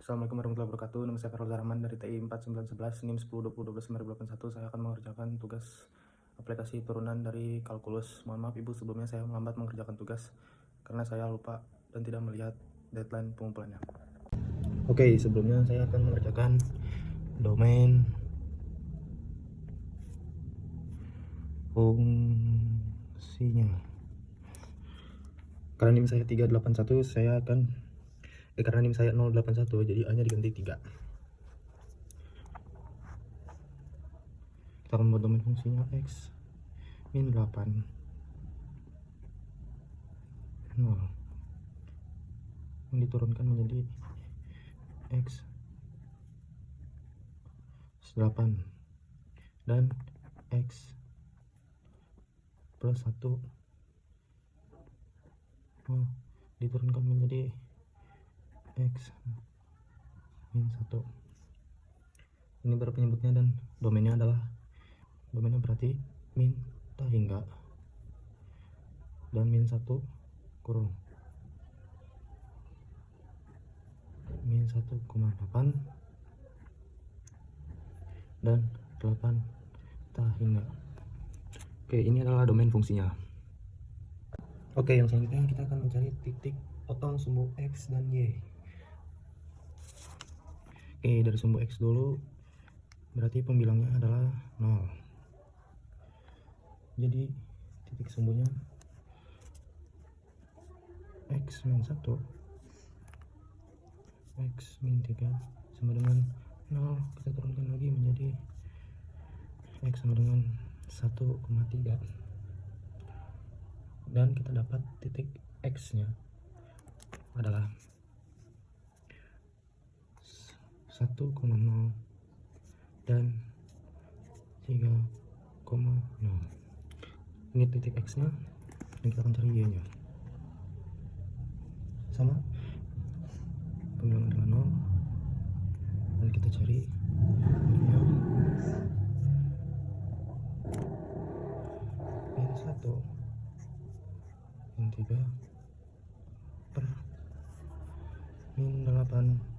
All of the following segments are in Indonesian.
Assalamualaikum warahmatullahi wabarakatuh. Nama saya Karol Zahraman dari TI 4911 NIM 102012 saya akan mengerjakan tugas aplikasi turunan dari kalkulus. Mohon maaf Ibu, sebelumnya saya melambat mengerjakan tugas karena saya lupa dan tidak melihat deadline pengumpulannya. Oke, sebelumnya saya akan mengerjakan domain fungsinya. Karena NIM saya 381, saya akan karena NIM saya 081, jadi A nya diganti 3. Kita akan membuat domain fungsinya x min 8 0 yang diturunkan menjadi x 8 dan x plus 1 diturunkan menjadi x min 1. Ini baru penyebutnya, dan domainnya berarti min tak hingga dan min 1 kurung min 1,8 dan 8 tak hingga. Oke, ini adalah domain fungsinya. Oke, yang selanjutnya kita akan mencari titik potong sumbu x dan y. Oke, dari sumbu x dulu, berarti pembilangnya adalah 0. Jadi titik sumbunya x min 1 x min 3 sama dengan 0. Kita turunkan lagi menjadi x sama dengan 1,3, dan kita dapat titik x nya adalah 1,0 dan 3,0. Ini titik x nya, dan kita akan cari y nya. Sama, pembilangan adalah 0, dan kita cari y-nya min 1 min 3 per min 8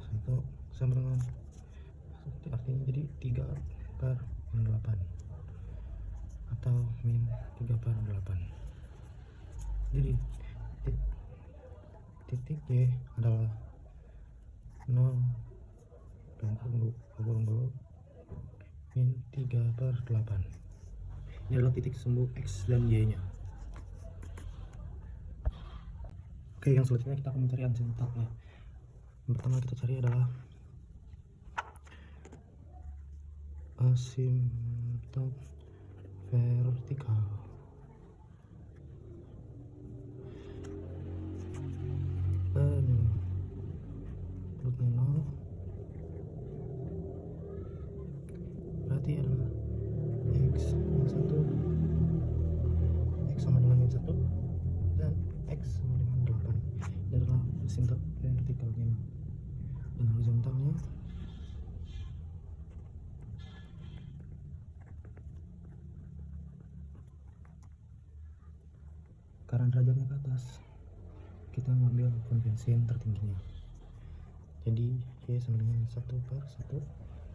1 sama dengan, artinya jadi 3 per min 8 atau min 3 per 8. Jadi titik y adalah 0 dan kurung dulu min 3 per 8. Ini adalah titik sumbu x dan y nya. Oke, yang selanjutnya kita akan mencari asimtotnya. Yang pertama kita cari adalah asimtot vertikal. Penyebutnya 0, berarti adalah x min 1 x sama dengan min 1 dan x sama dengan 8. Ini adalah asimtot vertikalnya, dan horizontalnya karena derajatnya ke atas, kita mengambil konvensi yang tertingginya. Jadi y sama dengan 1 per 1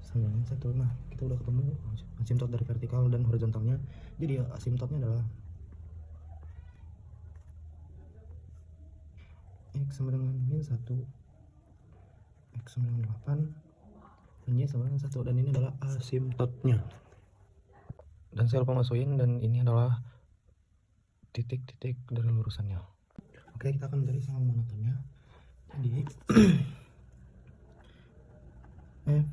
sama dengan 1. Nah, kita udah ketemu asimtot dari vertikal dan horizontalnya. Jadi asimtotnya adalah x sama dengan min 1 x sama dengan 8 dan y sama dengan 1, dan ini adalah asimtotnya. Dan saya lupa masukin, dan ini adalah titik-titik dari lurusannya. Oke, kita akan mencari sama monotonnya. Jadi f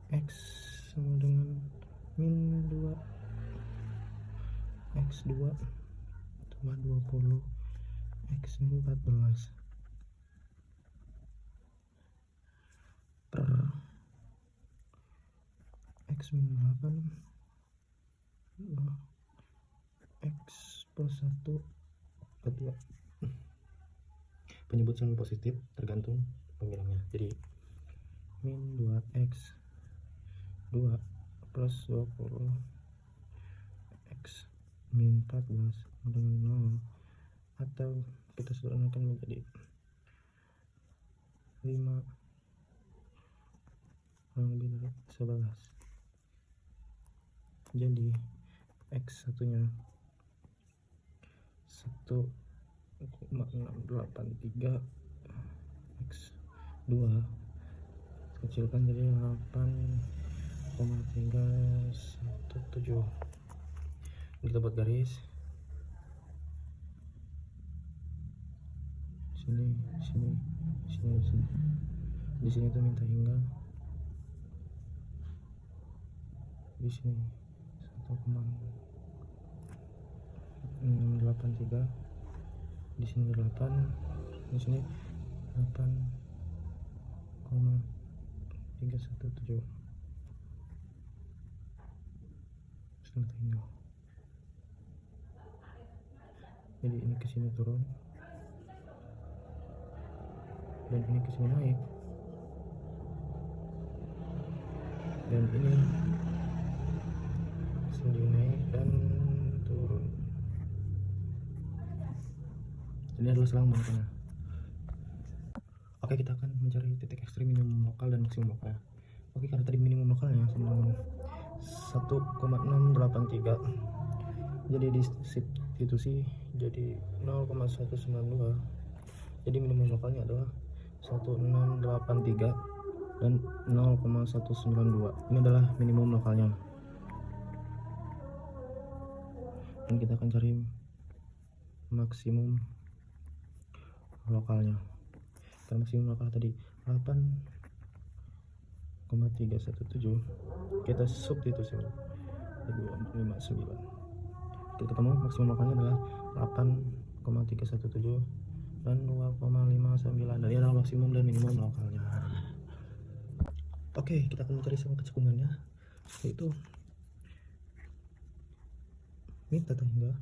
x sama dengan min 2 x2 tambah 20 x min 14 per x min 8 x plus 1 per 2. Penyebutan positif tergantung pembilangnya. Jadi min 2x 2 plus 20 x min 14 dengan 0 atau kita sederhanakan menjadi 5 kurang lebih dari 11. Jadi X satunya 1,683, X 2 kecilkan jadi 8,317. Kita buat garis sini, sini, sini, sini. Di sini tuh minta hingga di sini 1,683, di sini 8, di sini 8,317 minta hingga. Jadi ini ke sini turun dan ini ke sini naik, dan ini sini naik dan turun. Ini adalah selang makanya. Oke, kita akan mencari titik ekstrim, minimum lokal dan maksimum lokal. Oke, karena tadi minimum lokalnya sama dengan 1,683, jadi di substitusi jadi 0,192. Jadi minimum lokalnya adalah 1683 dan 0,192. Ini adalah minimum lokalnya. Dan kita akan cari maksimum lokalnya. Karena maksimum lokal tadi 8,317, kita substitusi 259. Kita ketemu maksimum lokalnya adalah 8,317 dan 2,59, dan ini adalah maksimum dan minimum lokalnya. Oke, kita akan mencari selang kecekungannya, yaitu min tata hingga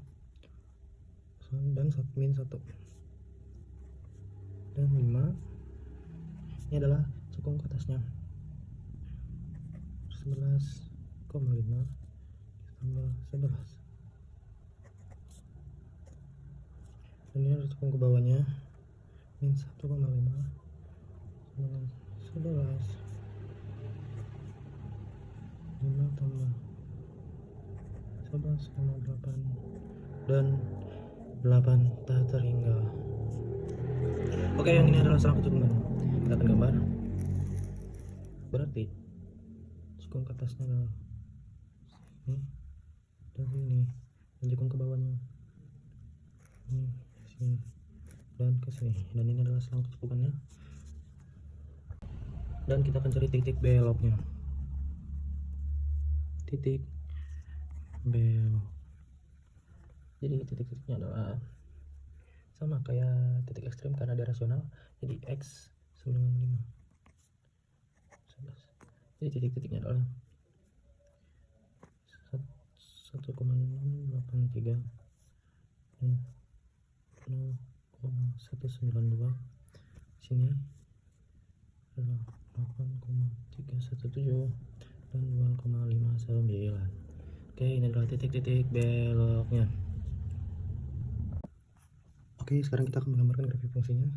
dan min 1 dan 5. Ini adalah cekung ke atasnya 11,5 tambah 11, dan ini ada cekung ke bawahnya min 1,5 sama 11, 5 tambah 11,8 dan 8 tak terhingga. Oke, yang ini adalah selang kecekungan. Kita akan gambar. Berarti cekung ke atasnya adalah ini dan ini, dan cekung ke bawahnya ini, sini dan ke sini, dan ini adalah selang kecekungannya. Dan kita akan cari titik beloknya. Titik belok. Jadi titik-titiknya adalah sama kayak titik ekstrim karena dia rasional. Jadi X sama dengan 5, 11. Jadi titik-titiknya adalah 1,683 dan 0,192. Sini adalah 8,317 dan 2,59. Oke, ini adalah titik-titik beloknya. Oke, sekarang kita akan menggambarkan grafik fungsinya.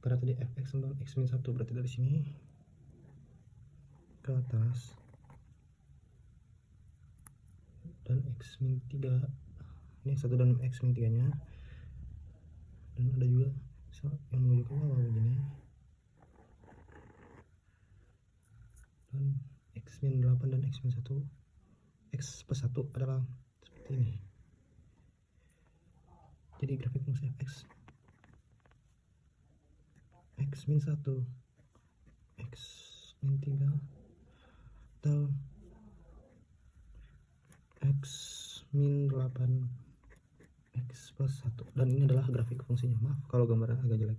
Karena tadi fx sama x-1, berarti dari sini ke atas, dan x-3 ini 1 dan x-3 nya, dan ada juga yang menuju ke bawah begini, dan x-8 dan x-1, x+1 adalah seperti ini. Jadi grafik fungsi fx x-1, x-3 atau x-8, x+1, dan ini adalah grafik fungsinya. Maaf kalau gambarnya agak jelek.